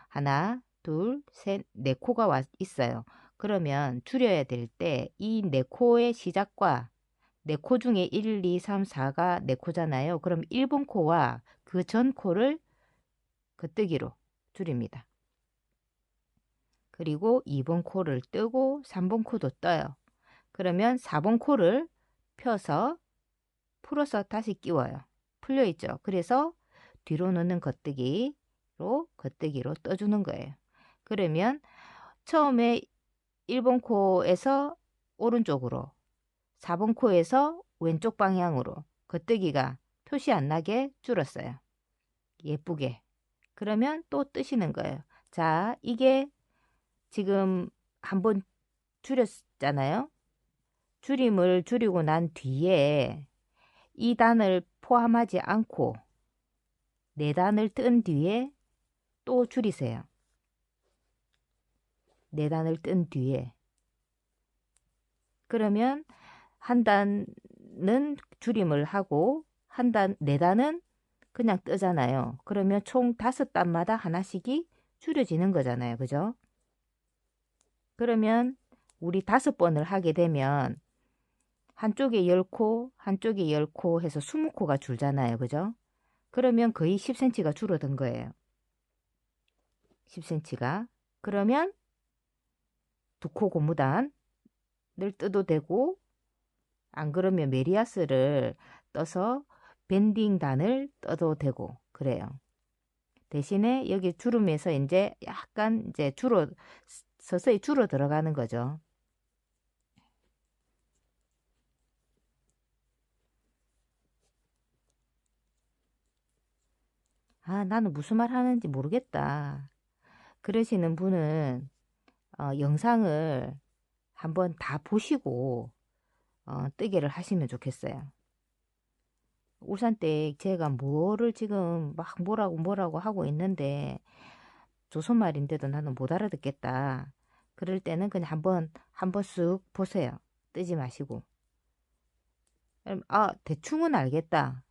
하나, 둘, 셋, 4코가 있어요. 그러면 줄여야 될 때 이 4코의 시작과 4코 중에 1, 2, 3, 4가 4코잖아요. 그럼 1번 코와 그 전 코를 겉뜨기로 줄입니다. 그리고 2번 코를 뜨고 3번 코도 떠요. 그러면 4번 코를 펴서 풀어서 다시 끼워요. 풀려 있죠. 그래서 뒤로 넣는 겉뜨기로 떠주는 거예요. 그러면 처음에 1번 코에서 오른쪽으로, 4번 코에서 왼쪽 방향으로 겉뜨기가 표시 안 나게 줄었어요. 예쁘게. 그러면 또 뜨시는 거예요. 자, 이게 지금 한번 줄였잖아요. 줄임을 줄이고 난 뒤에 이 단을 포함하지 않고 4단을 뜬 뒤에 또 줄이세요. 4단을 뜬 뒤에. 그러면 한 단은 줄임을 하고 4단은 그냥 뜨잖아요. 그러면 총 5단마다 하나씩이 줄여지는 거잖아요. 그죠? 그러면 우리 5번을 하게 되면 한쪽에 10코, 한쪽에 10코 해서 20코가 줄잖아요. 그죠? 그러면 거의 10cm가 줄어든 거예요. 10cm가. 그러면 2코 고무단을 떠도 되고, 안 그러면 메리아스를 떠서 밴딩 단을 떠도 되고 그래요. 대신에 여기 주름에서 이제 약간 이제 서서히 줄어 들어가는 거죠. 아, 나는 무슨 말 하는지 모르겠다. 그러시는 분은 영상을 한번 다 보시고 뜨개를 하시면 좋겠어요. 울산댁 제가 뭐를 지금 막 뭐라고 하고 있는데 조선말인데도 나는 못 알아듣겠다. 그럴 때는 그냥 한번 쓱 보세요. 뜨지 마시고. 아, 대충은 알겠다.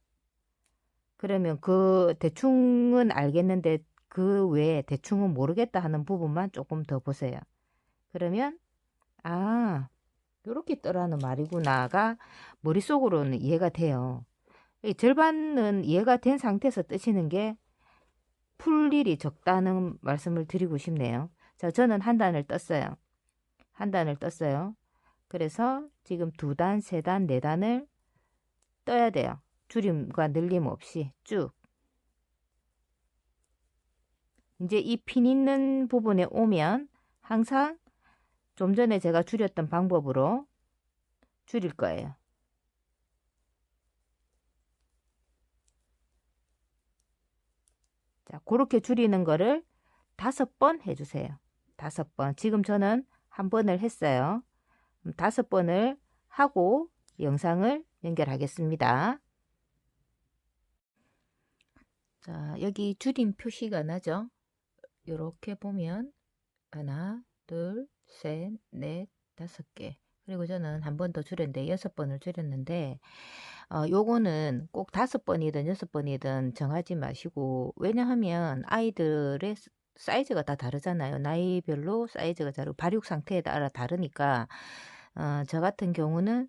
그러면 그 대충은 알겠는데 그 외에 대충은 모르겠다 하는 부분만 조금 더 보세요. 그러면 아, 요렇게 떠라는 말이구나가 머릿속으로는 이해가 돼요. 이 절반은 이해가 된 상태에서 뜨시는 게 풀 일이 적다는 말씀을 드리고 싶네요. 자, 저는 한 단을 떴어요. 한 단을 떴어요. 그래서 지금 2단, 3단, 4단을 떠야 돼요. 줄임과 늘림 없이 쭉. 이제 이 핀 있는 부분에 오면 항상 좀 전에 제가 줄였던 방법으로 줄일 거예요. 자, 그렇게 줄이는 거를 5번 해주세요. 5번. 지금 저는 한 번을 했어요. 5번을 하고 영상을 연결하겠습니다. 자, 여기 줄임 표시가 나죠? 이렇게 보면 하나, 둘, 셋, 넷, 5개. 그리고 저는 한 번 더 줄였는데 6번을 줄였는데 요거는 꼭 5번이든 6번이든 정하지 마시고, 왜냐하면 아이들의 사이즈가 다 다르잖아요. 나이별로 사이즈가 다르고 발육 상태에 따라 다르니까 저 같은 경우는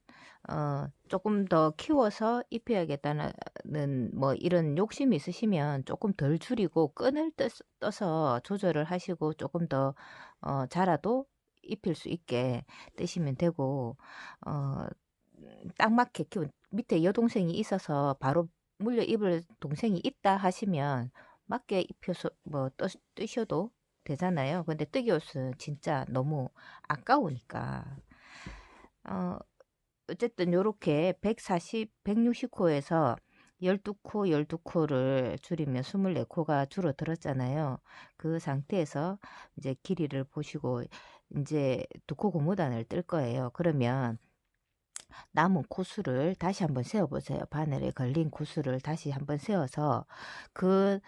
조금 더 키워서 입혀야겠다는 뭐 이런 욕심이 있으시면 조금 덜 줄이고 끈을 떠서 조절을 하시고 조금 더 자라도 입힐 수 있게 뜨시면 되고, 딱 맞게 밑에 여동생이 있어서 바로 물려 입을 동생이 있다 하시면 맞게 입혀서 뭐 뜨셔도 되잖아요. 근데 뜨기 옷은 진짜 너무 아까우니까 어쨌든 요렇게 160코에서 12코, 12코를 줄이면 24코가 줄어들었잖아요. 그 상태에서 이제 길이를 보시고 이제 2코 고무단을 뜰 거예요. 그러면 남은 코수를 다시 한번 세어보세요. 바늘에 걸린 코수를 다시 한번 세워서 그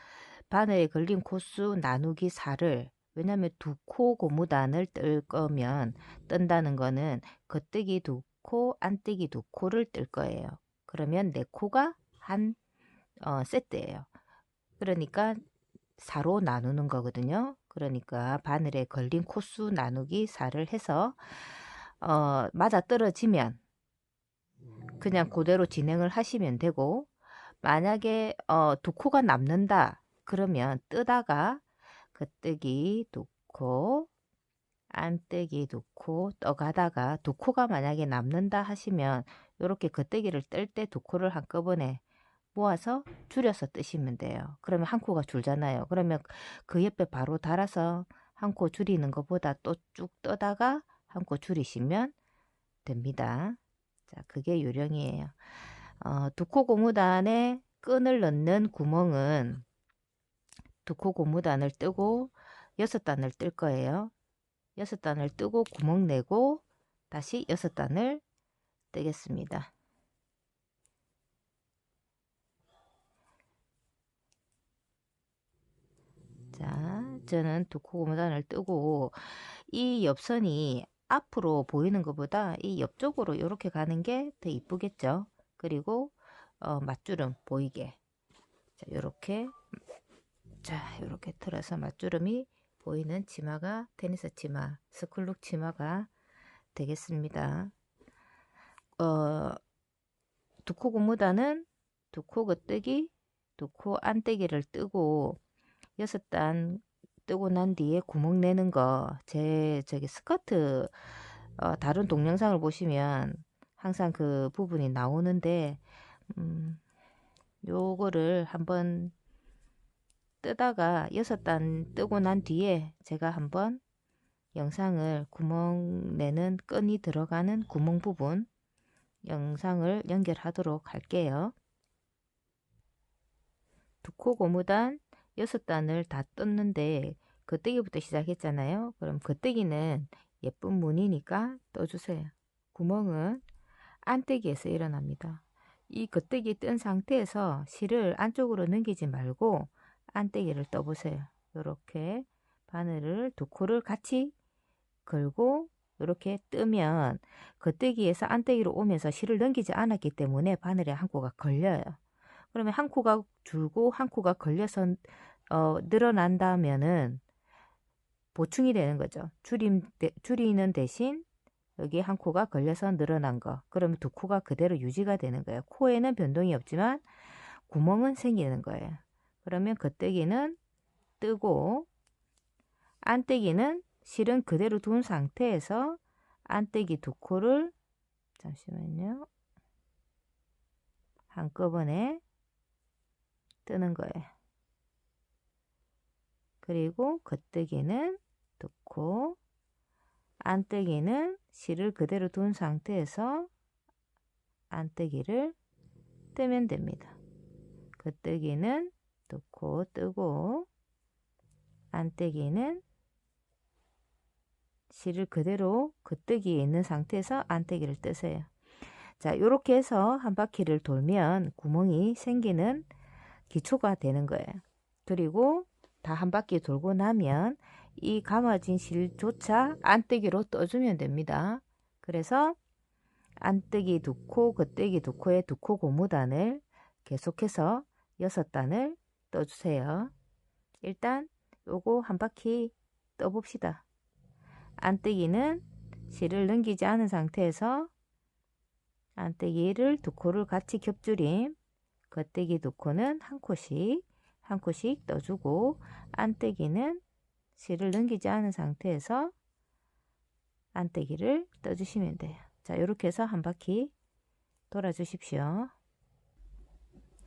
바늘에 걸린 코수 나누기 4를, 왜냐하면 2코 고무단을 뜰 거면 뜬다는 거는 겉뜨기 2코, 안뜨기 2코를 뜰 거예요. 그러면 4코가 한 세트예요. 그러니까 4로 나누는 거거든요. 그러니까 바늘에 걸린 코수 나누기 4를 해서 맞아 떨어지면 그냥 그대로 진행을 하시면 되고, 만약에 2코가 남는다 그러면 뜨다가 겉뜨기 2코, 안떼기 두 코 떠가다가 두 코가 만약에 남는다 하시면 요렇게 겉대기를 뜰 때 두 코를 한꺼번에 모아서 줄여서 뜨시면 돼요. 그러면 한 코가 줄잖아요. 그러면 그 옆에 바로 달아서 한 코 줄이는 것보다 또 쭉 떠다가 한 코 줄이시면 됩니다. 자, 그게 요령이에요. 두 코 고무단에 끈을 넣는 구멍은 두 코 고무단을 뜨고 6단을 뜰 거예요. 6단을 뜨고 구멍 내고 다시 6단을 뜨겠습니다. 자, 저는 두 코 고무단을 뜨고 이 옆선이 앞으로 보이는 것보다 이 옆쪽으로 이렇게 가는 게 더 이쁘겠죠. 그리고 맞주름 보이게 자, 요렇게 틀어서 맞주름이 보이는 치마가 테니스 치마, 스쿨룩 치마가 되겠습니다. 두 코 고무단은 두 코 겉뜨기, 두 코 안뜨기를 뜨고 6단 뜨고 난 뒤에 구멍 내는 거, 저기 스커트 다른 동영상을 보시면 항상 그 부분이 나오는데 요거를 한번 뜨다가 6단 뜨고 난 뒤에 제가 한번 영상을 구멍 내는 끈이 들어가는 구멍 부분 영상을 연결하도록 할게요. 두 코 고무단 6단을 다 떴는데 겉뜨기부터 시작했잖아요. 그럼 겉뜨기는 예쁜 무늬니까 떠주세요. 구멍은 안뜨기에서 일어납니다. 이 겉뜨기 뜬 상태에서 실을 안쪽으로 넘기지 말고 안뜨기를 떠보세요. 이렇게 바늘을 두 코를 같이 걸고 이렇게 뜨면 겉뜨기에서 안뜨기로 오면서 실을 넘기지 않았기 때문에 바늘에 한 코가 걸려요. 그러면 한 코가 줄고 한 코가 걸려서 늘어난다면은 보충이 되는 거죠. 줄이는 대신 여기 한 코가 걸려서 늘어난 거. 그러면 두 코가 그대로 유지가 되는 거예요. 코에는 변동이 없지만 구멍은 생기는 거예요. 그러면 겉뜨기는 뜨고 안뜨기는 실은 그대로 둔 상태에서 안뜨기 두 코를 잠시만요. 한꺼번에 뜨는 거예요. 그리고 겉뜨기는 두 코, 안뜨기는 실을 그대로 둔 상태에서 안뜨기를 뜨면 됩니다. 겉뜨기는 두 코 뜨고 안뜨기는 실을 그대로 겉뜨기에 있는 상태에서 안뜨기를 뜨세요. 자, 이렇게 해서 한 바퀴를 돌면 구멍이 생기는 기초가 되는 거예요. 그리고 다 한 바퀴 돌고 나면 이 감아진 실조차 안뜨기로 떠주면 됩니다. 그래서 안뜨기 두 코, 겉뜨기 두 코에 두 코 고무단을 계속해서 6단을 떠주세요. 일단 요거 한 바퀴 떠봅시다. 안뜨기는 실을 넘기지 않은 상태에서 안뜨기를 두 코를 같이 겹줄임, 겉뜨기 두 코는 한 코씩 떠주고 안뜨기는 실을 넘기지 않은 상태에서 안뜨기를 떠주시면 돼요. 자, 이렇게 해서 한 바퀴 돌아 주십시오.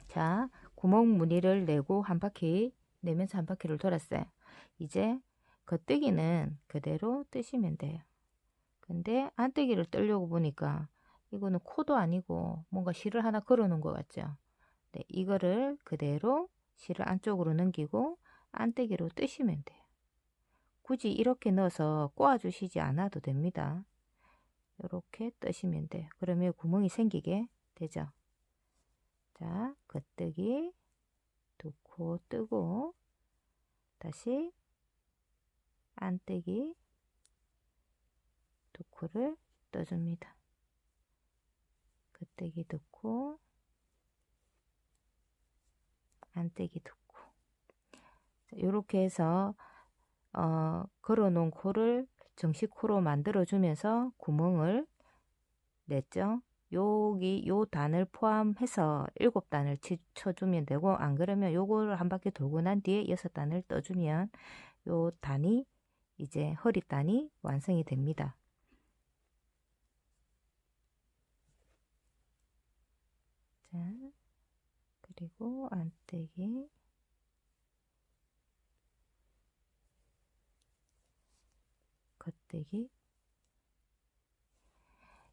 자, 구멍 무늬를 내고 한 바퀴 내면서 한 바퀴를 돌았어요. 이제 겉뜨기는 그대로 뜨시면 돼요. 근데 안뜨기를 뜨려고 보니까 이거는 코도 아니고 뭔가 실을 하나 걸어 놓은 것 같죠. 네, 이거를 그대로 실을 안쪽으로 넘기고 안뜨기로 뜨시면 돼요. 굳이 이렇게 넣어서 꼬아 주시지 않아도 됩니다. 이렇게 뜨시면 돼요. 그러면 구멍이 생기게 되죠. 자, 겉뜨기 두 코 뜨고 다시 안뜨기 두 코를 떠줍니다. 겉뜨기 두 코, 안뜨기 두 코. 이렇게 해서 걸어 놓은 코를 정식 코로 만들어 주면서 구멍을 냈죠. 여기 요 단을 포함해서 7단을 쳐주면 되고, 안 그러면 요거를 한 바퀴 돌고 난 뒤에 6단을 떠주면 요 단이 이제 허리단이 완성이 됩니다. 자, 그리고 안뜨기, 겉뜨기,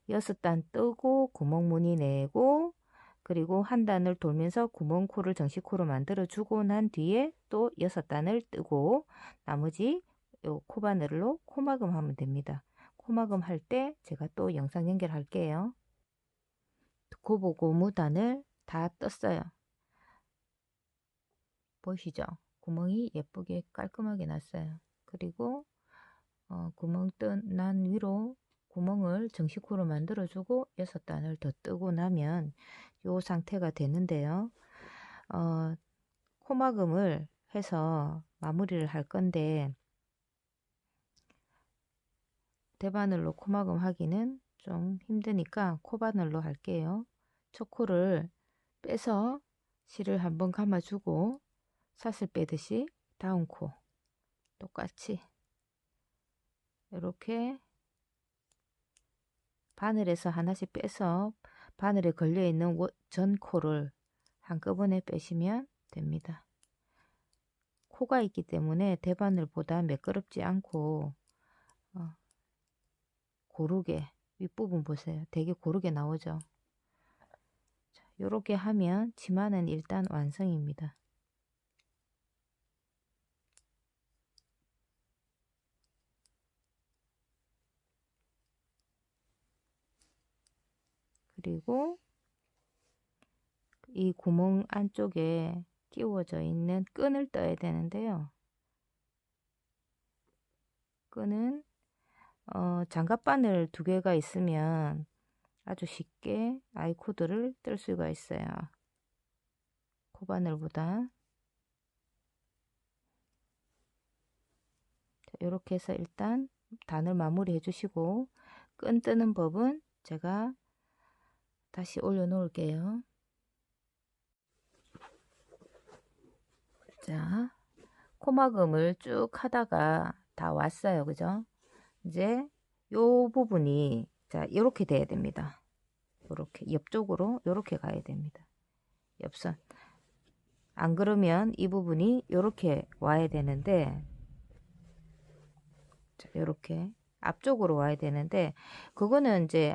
6단 뜨고 구멍 무늬 내고, 그리고 한 단을 돌면서 구멍코를 정식코로 만들어 주고 난 뒤에 또 6단을 뜨고 나머지 요 코바늘로 코막음 하면 됩니다. 코막음 할 때 제가 또 영상 연결할게요. 고무단을 다 떴어요. 보이시죠? 구멍이 예쁘게 깔끔하게 났어요. 그리고 구멍 난 위로 구멍을 정식코로 만들어 주고 6단을 더 뜨고 나면 요 상태가 되는데요. 코막음을 해서 마무리를 할 건데 대바늘로 코막음 하기는 좀 힘드니까 코바늘로 할게요. 첫 코를 빼서 실을 한번 감아주고 사슬 빼듯이 다음 코 똑같이 이렇게 바늘에서 하나씩 빼서 바늘에 걸려있는 전 코를 한꺼번에 빼시면 됩니다. 코가 있기 때문에 대바늘보다 매끄럽지 않고 고르게 윗부분 보세요. 되게 고르게 나오죠. 이렇게 하면 치마는 일단 완성입니다. 그리고 이 구멍 안쪽에 끼워져 있는 끈을 떠야 되는데요. 끈은 장갑바늘 2개가 있으면 아주 쉽게 아이코드를 뜰 수가 있어요. 코바늘보다. 이렇게 해서 일단 단을 마무리 해주시고 끈 뜨는 법은 제가 다시 올려 놓을게요. 자, 코막음을 쭉 하다가 다 왔어요. 그죠? 이제 요 부분이 자 이렇게 돼야 됩니다. 이렇게 옆쪽으로 이렇게 가야 됩니다. 옆선. 안 그러면 이 부분이 이렇게 와야 되는데 이렇게 앞쪽으로 와야 되는데 그거는 이제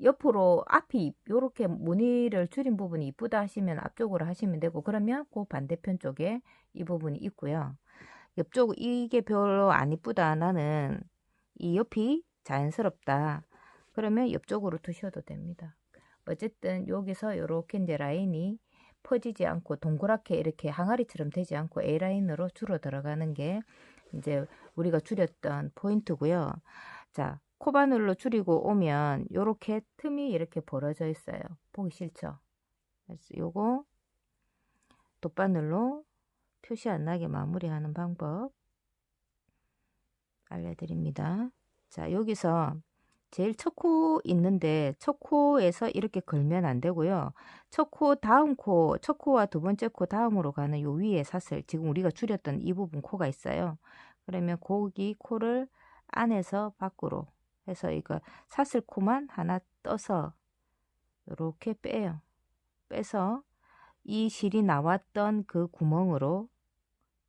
옆으로 앞이 이렇게 무늬를 줄인 부분이 이쁘다 하시면 앞쪽으로 하시면 되고 그러면 그 반대편 쪽에 이 부분이 있고요. 옆쪽 이게 별로 안 이쁘다 나는 이 옆이 자연스럽다 그러면 옆쪽으로 두셔도 됩니다. 어쨌든 여기서 이렇게 이제 라인이 퍼지지 않고 동그랗게 이렇게 항아리처럼 되지 않고 A라인으로 줄어 들어가는 게 이제 우리가 줄였던 포인트고요. 자, 코바늘로 줄이고 오면 요렇게 틈이 이렇게 벌어져 있어요. 보기 싫죠? 그래서 요거 돗바늘로 표시 안 나게 마무리하는 방법 알려드립니다. 자, 여기서 제일 첫 코 있는데 첫 코에서 이렇게 걸면 안 되고요. 첫 코 다음 코, 첫 코와 두 번째 코 다음으로 가는 요 위에 사슬, 지금 우리가 줄였던 이 부분 코가 있어요. 그러면 거기 코를 안에서 밖으로 해서 이거 사슬 코만 하나 떠서 이렇게 빼요. 빼서 이 실이 나왔던 그 구멍으로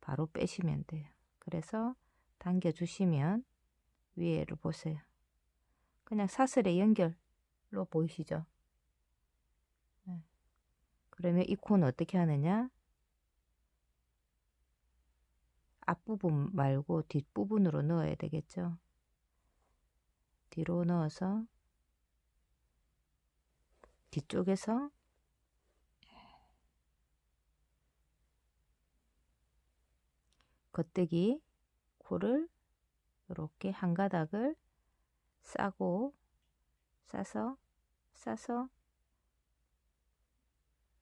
바로 빼시면 돼요. 그래서 당겨 주시면 위에를 보세요. 그냥 사슬의 연결로 보이시죠? 네. 그러면 이 코는 어떻게 하느냐? 앞부분 말고 뒷부분으로 넣어야 되겠죠? 뒤로 넣어서 뒤쪽에서 겉뜨기 코를 이렇게 한 가닥을 싸고 싸서 싸서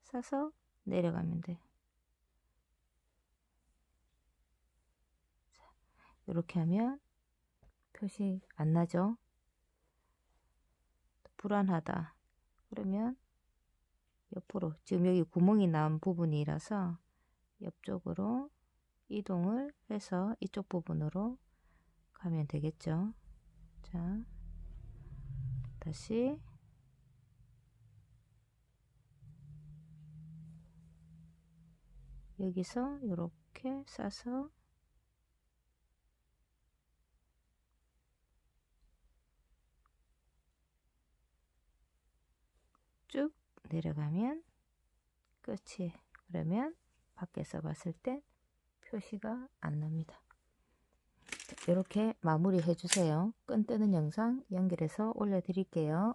싸서 내려가면 돼. 이렇게 하면 표시 안 나죠? 불안하다. 그러면 옆으로 지금 여기 구멍이 난 부분이라서 옆쪽으로 이동을 해서 이쪽 부분으로 하면 되겠죠. 자, 다시 여기서 이렇게 싸서 쭉 내려가면 끝이. 그러면 밖에서 봤을 때 표시가 안 납니다. 이렇게 마무리 해주세요. 끈 뜨는 영상 연결해서 올려드릴게요.